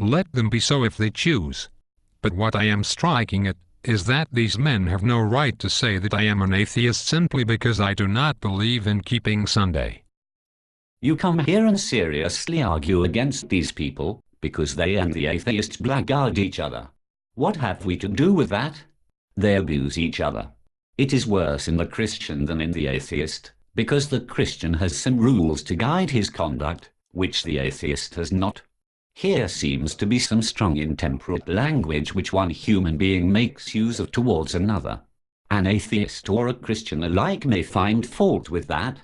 Let them be so if they choose. But what I am striking at is that these men have no right to say that I am an atheist simply because I do not believe in keeping Sunday. You come here and seriously argue against these people, because they and the atheists blackguard each other. What have we to do with that? They abuse each other. It is worse in the Christian than in the atheist, because the Christian has some rules to guide his conduct, which the atheist has not. Here seems to be some strong intemperate language which one human being makes use of towards another. An atheist or a Christian alike may find fault with that.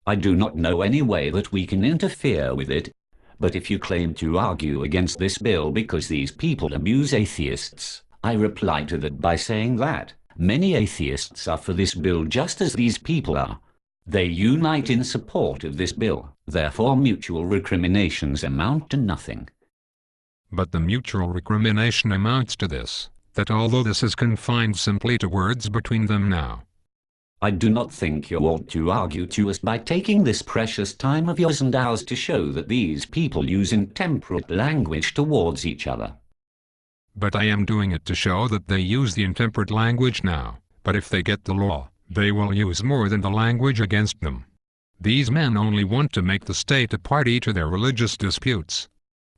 I do not know any way that we can interfere with it, but if you claim to argue against this bill because these people abuse atheists, I reply to that by saying that many atheists are for this bill just as these people are. They unite in support of this bill, therefore mutual recriminations amount to nothing. But the mutual recrimination amounts to this, that although this is confined simply to words between them now, I do not think you ought to argue to us by taking this precious time of yours and ours to show that these people use intemperate language towards each other. But I am doing it to show that they use the intemperate language now, but if they get the law, they will use more than the language against them. These men only want to make the state a party to their religious disputes.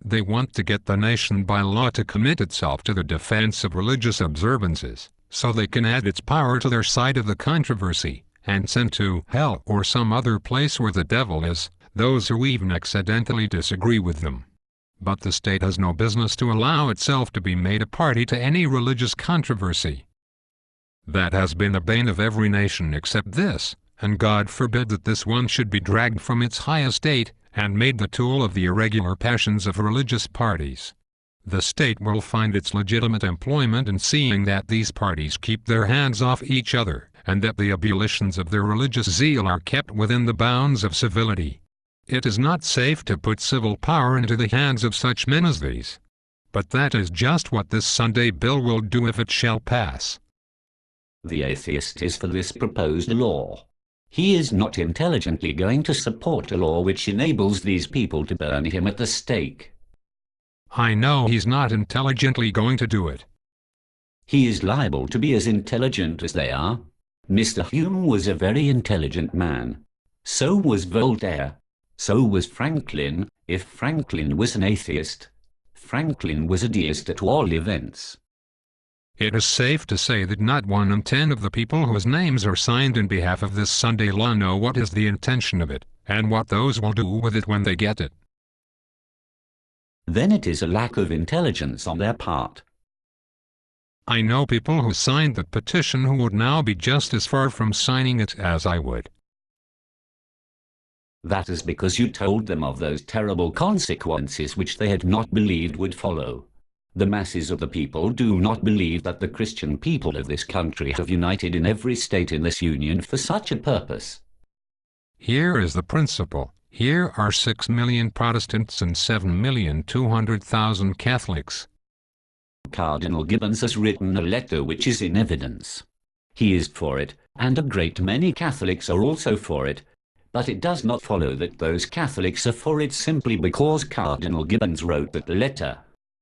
They want to get the nation by law to commit itself to the defense of religious observances, so they can add its power to their side of the controversy, and send to hell or some other place where the devil is, those who even accidentally disagree with them. But the state has no business to allow itself to be made a party to any religious controversy. That has been the bane of every nation except this, and God forbid that this one should be dragged from its high estate, and made the tool of the irregular passions of religious parties. The state will find its legitimate employment in seeing that these parties keep their hands off each other, and that the ebullitions of their religious zeal are kept within the bounds of civility. It is not safe to put civil power into the hands of such men as these. But that is just what this Sunday bill will do if it shall pass. The atheist is for this proposed law. He is not intelligently going to support a law which enables these people to burn him at the stake. I know he's not intelligently going to do it. He is liable to be as intelligent as they are. Mr. Hume was a very intelligent man. So was Voltaire. So was Franklin, if Franklin was an atheist. Franklin was a deist at all events. It is safe to say that not 1 in 10 of the people whose names are signed in behalf of this Sunday law know what is the intention of it, and what those will do with it when they get it. Then it is a lack of intelligence on their part. I know people who signed that petition who would now be just as far from signing it as I would. That is because you told them of those terrible consequences which they had not believed would follow. The masses of the people do not believe that the Christian people of this country have united in every state in this union for such a purpose. Here is the principle. Here are 6 million Protestants and 7,200,000 Catholics. Cardinal Gibbons has written a letter which is in evidence. He is for it, and a great many Catholics are also for it, but it does not follow that those Catholics are for it simply because Cardinal Gibbons wrote that letter.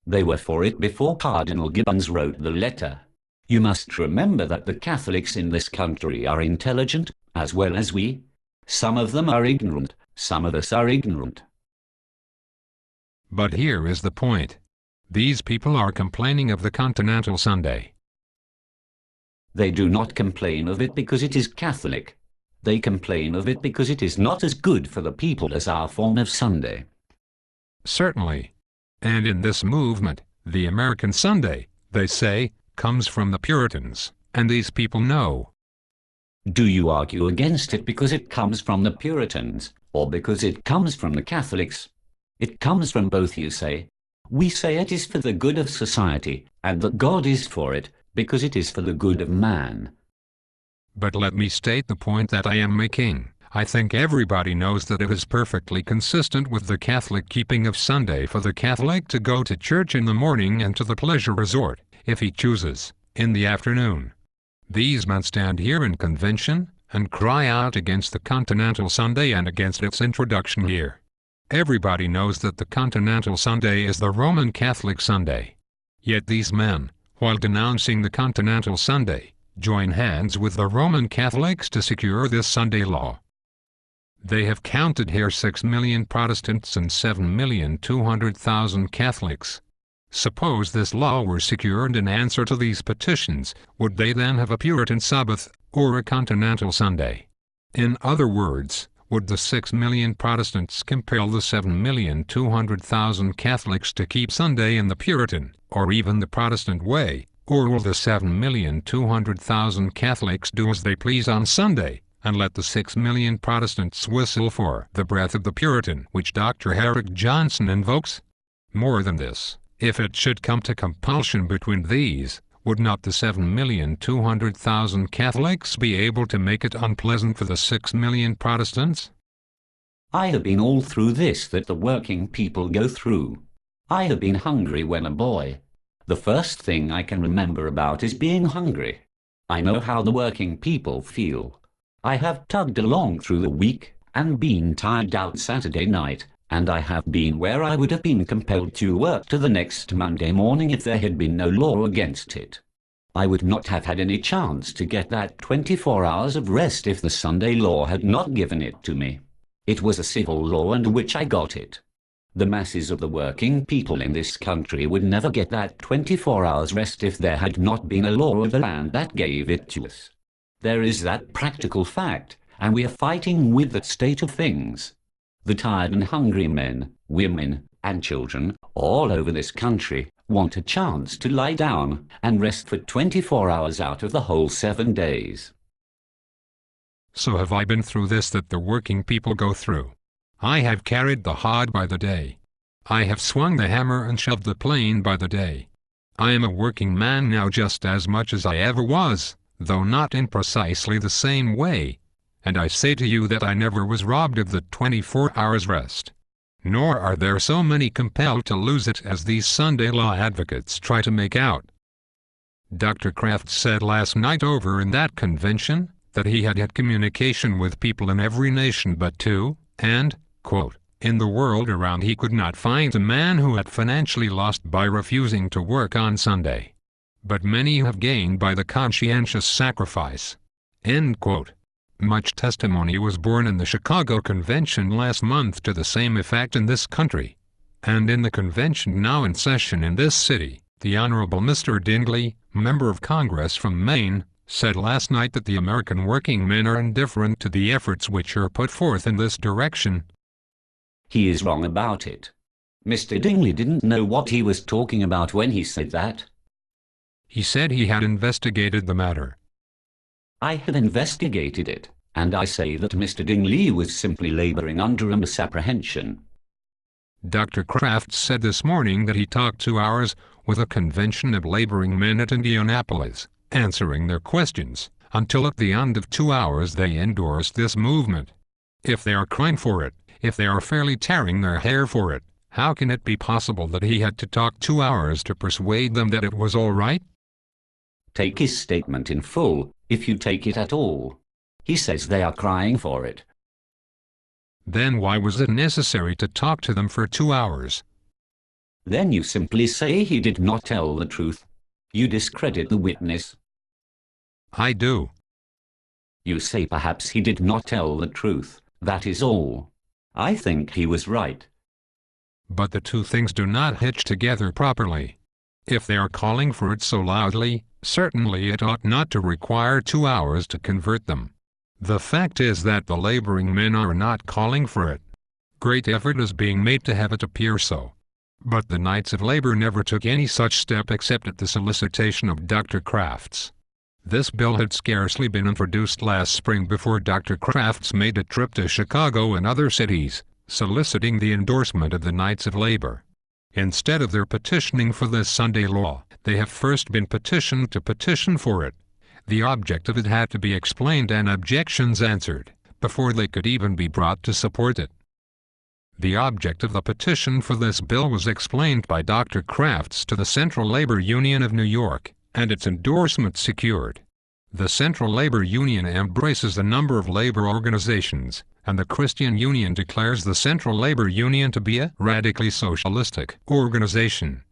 They were for it before Cardinal Gibbons wrote the letter. You must remember that the Catholics in this country are intelligent, as well as we. Some of them are ignorant, some of us are ignorant. But here is the point. These people are complaining of the Continental Sunday. They do not complain of it because it is Catholic. They complain of it because it is not as good for the people as our form of Sunday. Certainly. And in this movement, the American Sunday, they say, comes from the Puritans, and these people know. Do you argue against it because it comes from the Puritans, or because it comes from the Catholics? It comes from both, you say. We say it is for the good of society, and that God is for it, because it is for the good of man. But let me state the point that I am making. I think everybody knows that it is perfectly consistent with the Catholic keeping of Sunday for the Catholic to go to church in the morning and to the pleasure resort, if he chooses, in the afternoon. These men stand here in convention, and cry out against the Continental Sunday and against its introduction here. Everybody knows that the Continental Sunday is the Roman Catholic Sunday. Yet these men, while denouncing the Continental Sunday, join hands with the Roman Catholics to secure this Sunday law. They have counted here 6 million Protestants and 7,200,000 Catholics. Suppose this law were secured in answer to these petitions, would they then have a Puritan Sabbath, or a Continental Sunday? In other words, would the 6 million Protestants compel the 7,200,000 Catholics to keep Sunday in the Puritan, or even the Protestant way, or will the 7,200,000 Catholics do as they please on Sunday, and let the 6 million Protestants whistle for the breath of the Puritan which Dr. Herrick Johnson invokes? More than this, if it should come to compulsion between these, would not the 7,200,000 Catholics be able to make it unpleasant for the 6 million Protestants? I have been all through this that the working people go through. I have been hungry when a boy. The first thing I can remember about is being hungry. I know how the working people feel. I have tugged along through the week, and been tired out Saturday night, and I have been where I would have been compelled to work to the next Monday morning if there had been no law against it. I would not have had any chance to get that 24 hours of rest if the Sunday law had not given it to me. It was a civil law under which I got it. The masses of the working people in this country would never get that 24 hours rest if there had not been a law of the land that gave it to us. There is that practical fact, and we are fighting with that state of things. The tired and hungry men, women, and children all over this country want a chance to lie down and rest for 24 hours out of the whole 7 days. So have I been through this that the working people go through. I have carried the hod by the day. I have swung the hammer and shoved the plane by the day. I am a working man now just as much as I ever was, though not in precisely the same way. And I say to you that I never was robbed of the 24 hours rest. Nor are there so many compelled to lose it as these Sunday law advocates try to make out. Dr. Kraft said last night over in that convention that he had had communication with people in every nation but two, and, quote, in the world around he could not find a man who had financially lost by refusing to work on Sunday. But many have gained by the conscientious sacrifice. End quote. Much testimony was borne in the Chicago Convention last month to the same effect in this country. And in the convention now in session in this city, the Honorable Mr. Dingley, member of Congress from Maine, said last night that the American working men are indifferent to the efforts which are put forth in this direction. He is wrong about it. Mr. Dingley didn't know what he was talking about when he said that. He said he had investigated the matter. I have investigated it, and I say that Mr. Dingley was simply laboring under a misapprehension. Dr. Kraft said this morning that he talked 2 hours with a convention of laboring men at Indianapolis, answering their questions, until at the end of 2 hours they endorsed this movement. If they are crying for it, if they are fairly tearing their hair for it, how can it be possible that he had to talk 2 hours to persuade them that it was all right? Take his statement in full, if you take it at all. He says they are crying for it. Then why was it necessary to talk to them for 2 hours? Then you simply say he did not tell the truth. You discredit the witness. I do. You say perhaps he did not tell the truth, that is all. I think he was right. But the two things do not hitch together properly. If they are calling for it so loudly, certainly it ought not to require 2 hours to convert them. The fact is that the laboring men are not calling for it. Great effort is being made to have it appear so. But the Knights of Labor never took any such step except at the solicitation of Dr. Crafts. This bill had scarcely been introduced last spring before Dr. Crafts made a trip to Chicago and other cities, soliciting the endorsement of the Knights of Labor. Instead of their petitioning for this Sunday law, they have first been petitioned to petition for it. The object of it had to be explained and objections answered, before they could even be brought to support it. The object of the petition for this bill was explained by Dr. Crafts to the Central Labor Union of New York, and its endorsement secured. The Central Labor Union embraces a number of labor organizations, and the Christian Union declares the Central Labor Union to be a radically socialistic organization.